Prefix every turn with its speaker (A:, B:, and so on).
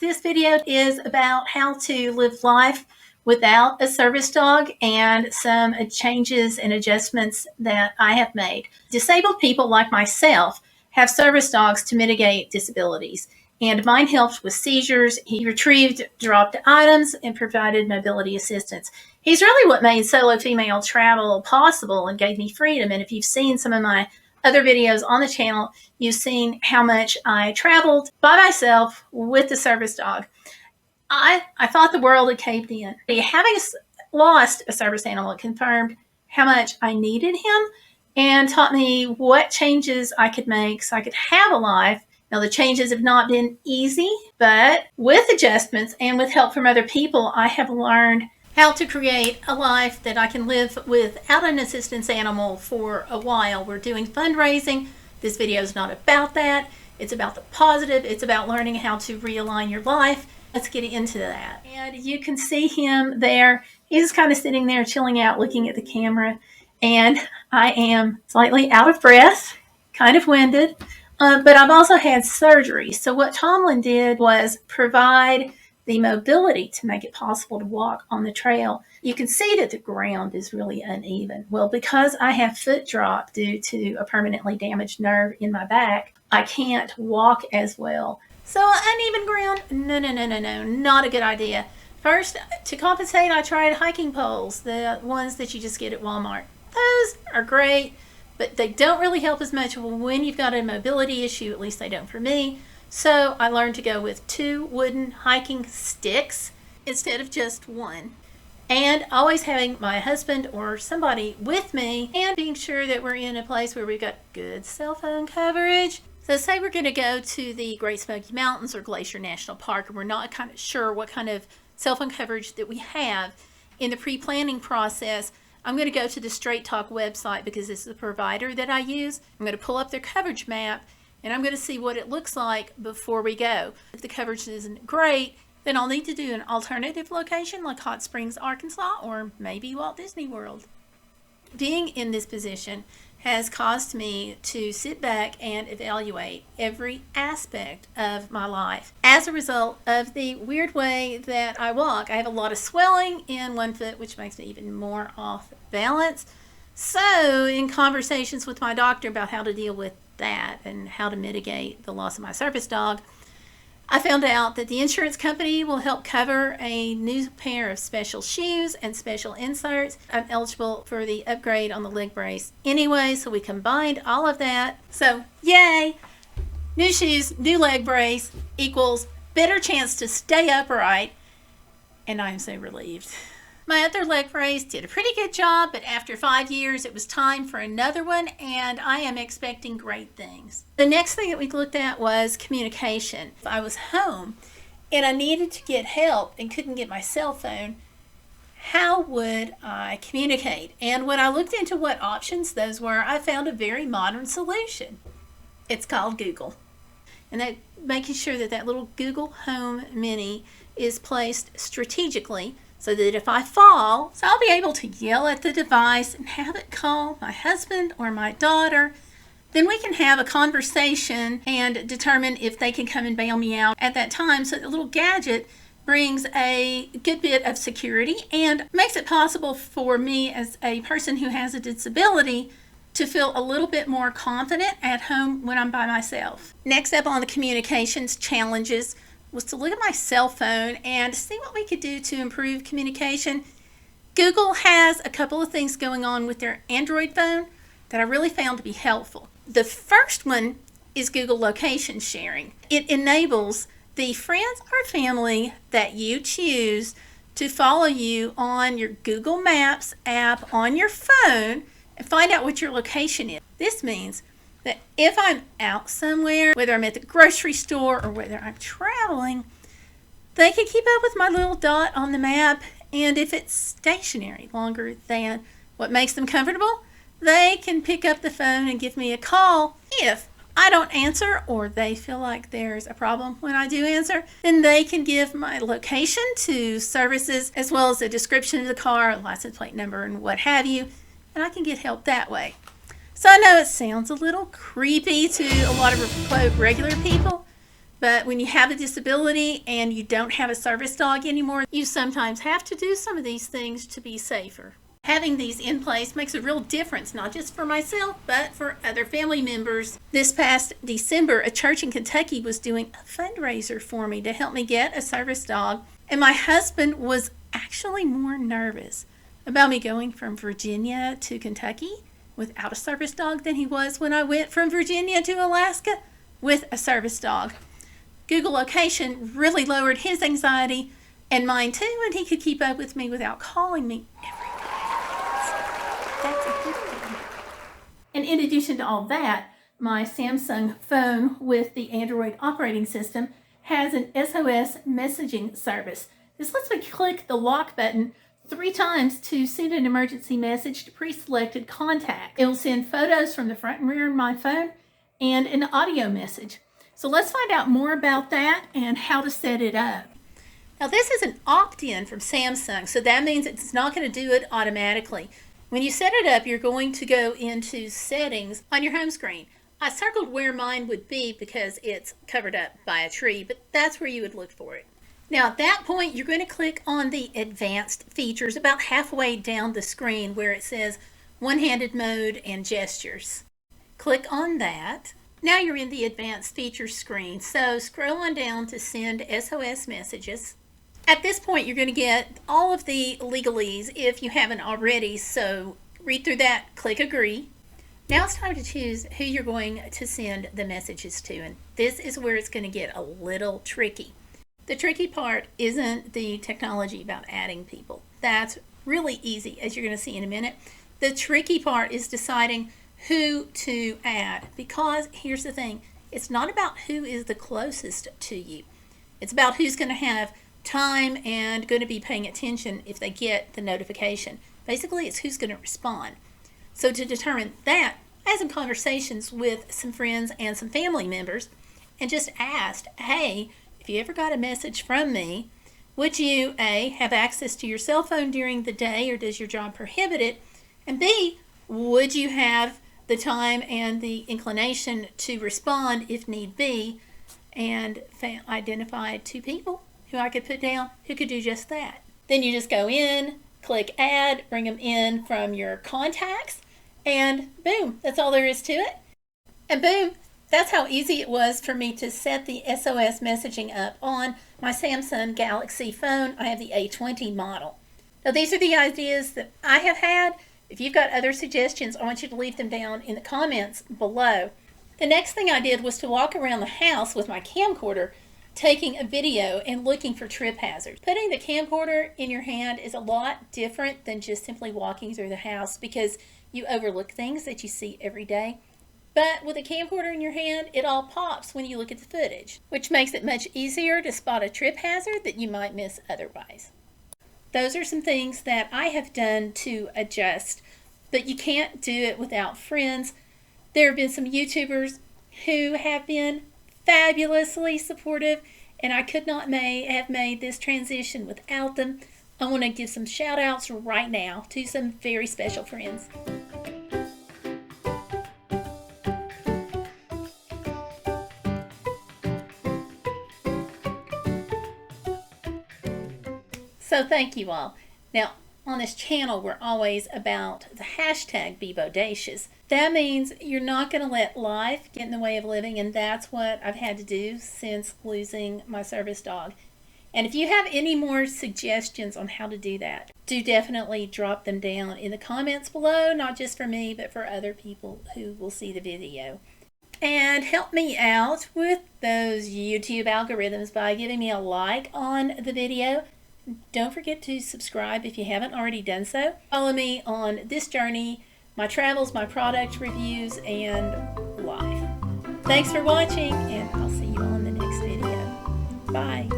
A: This video is about how to live life without a service dog and some changes and adjustments that I have made. Disabled people like myself have service dogs to mitigate disabilities, and mine helped with seizures. He retrieved dropped items and provided mobility assistance. He's really what made solo female travel possible and gave me freedom. And if you've seen some of my other videos on the channel, you've seen how much I traveled by myself with the service dog. I thought the world had caved in. Having lost a service animal, it confirmed how much I needed him and taught me what changes I could make so I could have a life. Now, the changes have not been easy, but with adjustments and with help from other people, I have learned how to create a life that I can live without an assistance animal for a while. We're doing fundraising. This video is not about that. It's about the positive. It's about learning how to realign your life. Let's get into that. And you can see him there. He's kind of sitting there chilling out, looking at the camera. And I am slightly out of breath, kind of winded, but I've also had surgery. So what Tomlin did was provide the mobility to make it possible to walk on the trail. You can see that the ground is really uneven. Well, because I have foot drop due to a permanently damaged nerve in my back, I can't walk as well. So uneven ground, no, not a good idea. First, to compensate, I tried hiking poles, the ones that you just get at Walmart. Those are great, but they don't really help as much when you've got a mobility issue. At least they don't for me. So I learned to go with 2 wooden hiking sticks instead of just one. And always having my husband or somebody with me and being sure that we're in a place where we've got good cell phone coverage. So say we're going to go to the Great Smoky Mountains or Glacier National Park and we're not kind of sure what kind of cell phone coverage that we have. In the pre-planning process, I'm going to go to the Straight Talk website because this is the provider that I use. I'm going to pull up their coverage map and I'm going to see what it looks like before we go. If the coverage isn't great, then I'll need to do an alternative location like Hot Springs, Arkansas, or maybe Walt Disney World. Being in this position has caused me to sit back and evaluate every aspect of my life. As a result of the weird way that I walk, I have a lot of swelling in one foot, which makes me even more off balance. So in conversations with my doctor about how to deal with that and how to mitigate the loss of my service dog, I found out that the insurance company will help cover a new pair of special shoes and special inserts. I'm eligible for the upgrade on the leg brace anyway, so we combined all of that. So yay! New shoes, new leg brace equals better chance to stay upright, and I am so relieved. My other leg brace did a pretty good job, but after 5 years, it was time for another one, and I am expecting great things. The next thing that we looked at was communication. If I was home and I needed to get help and couldn't get my cell phone, how would I communicate? And when I looked into what options those were, I found a very modern solution. It's called Google. And that making sure that that little Google Home Mini is placed strategically so that if I fall, so I'll be able to yell at the device and have it call my husband or my daughter. Then we can have a conversation and determine if they can come and bail me out at that time. So the little gadget brings a good bit of security and makes it possible for me as a person who has a disability to feel a little bit more confident at home when I'm by myself. Next up on the communications challenges was to look at my cell phone and see what we could do to improve communication. Google has a couple of things going on with their Android phone that I really found to be helpful. The first one is Google location sharing. It enables the friends or family that you choose to follow you on your Google Maps app on your phone and find out what your location is. This means that if I'm out somewhere, whether I'm at the grocery store or whether I'm traveling, they can keep up with my little dot on the map, and if it's stationary longer than what makes them comfortable, they can pick up the phone and give me a call. If I don't answer or they feel like there's a problem when I do answer, then they can give my location to services as well as a description of the car, license plate number, and what have you, and I can get help that way. So I know it sounds a little creepy to a lot of quote regular people, But when you have a disability and you don't have a service dog anymore, you sometimes have to do some of these things to be safer. Having these in place makes a real difference, not just for myself, but for other family members. This past December, a church in Kentucky was doing a fundraiser for me to help me get a service dog. And my husband was actually more nervous about me going from Virginia to Kentucky without a service dog than he was when I went from Virginia to Alaska with a service dog. Google location really lowered his anxiety and mine too, and he could keep up with me without calling me every 5 minutes. That's a good thing. And in addition to all that, my Samsung phone with the Android operating system has an SOS messaging service. This lets me click the lock button 3 times to send an emergency message to pre-selected contacts. It will send photos from the front and rear of my phone and an audio message. So let's find out more about that and how to set it up. Now this is an opt-in from Samsung, so that means it's not going to do it automatically. When you set it up, you're going to go into settings on your home screen. I circled where mine would be because it's covered up by a tree, but that's where you would look for it. Now at that point, you're going to click on the advanced features about halfway down the screen where it says one-handed mode and gestures. Click on that. Now you're in the advanced features screen, so scroll on down to send SOS messages. At this point, you're going to get all of the legalese if you haven't already, so read through that, click agree. Now it's time to choose who you're going to send the messages to, and this is where it's going to get a little tricky. The tricky part isn't the technology about adding people. That's really easy, as you're going to see in a minute. The tricky part is deciding who to add, because here's the thing, it's not about who is the closest to you. It's about who's going to have time and going to be paying attention if they get the notification. Basically, it's who's going to respond. So to determine that, I had some conversations with some friends and some family members and just asked, hey, if you ever got a message from me, would you A, have access to your cell phone during the day, or does your job prohibit it? And B, would you have the time and the inclination to respond if need be? And identified 2 people who I could put down who could do just that. Then you just go in, click add, bring them in from your contacts, and boom, that's all there is to it. And boom, that's how easy it was for me to set the SOS messaging up on my Samsung Galaxy phone. I have the A20 model. Now these are the ideas that I have had. If you've got other suggestions, I want you to leave them down in the comments below. The next thing I did was to walk around the house with my camcorder, taking a video and looking for trip hazards. Putting the camcorder in your hand is a lot different than just simply walking through the house, because you overlook things that you see every day. But with a camcorder in your hand, it all pops when you look at the footage, which makes it much easier to spot a trip hazard that you might miss otherwise. Those are some things that I have done to adjust, but you can't do it without friends. There have been some YouTubers who have been fabulously supportive, and I could not have made this transition without them. I want to give some shout outs right now to some very special friends. So thank you all. Now, on this channel, we're always about the hashtag Be Bodacious. That means you're not going to let life get in the way of living, and that's what I've had to do since losing my service dog. And if you have any more suggestions on how to do that, do definitely drop them down in the comments below, not just for me, but for other people who will see the video. And help me out with those YouTube algorithms by giving me a like on the video. Don't forget to subscribe if you haven't already done so. Follow me on this journey, my travels, my product reviews, and life. Thanks for watching, and I'll see you on the next video. Bye.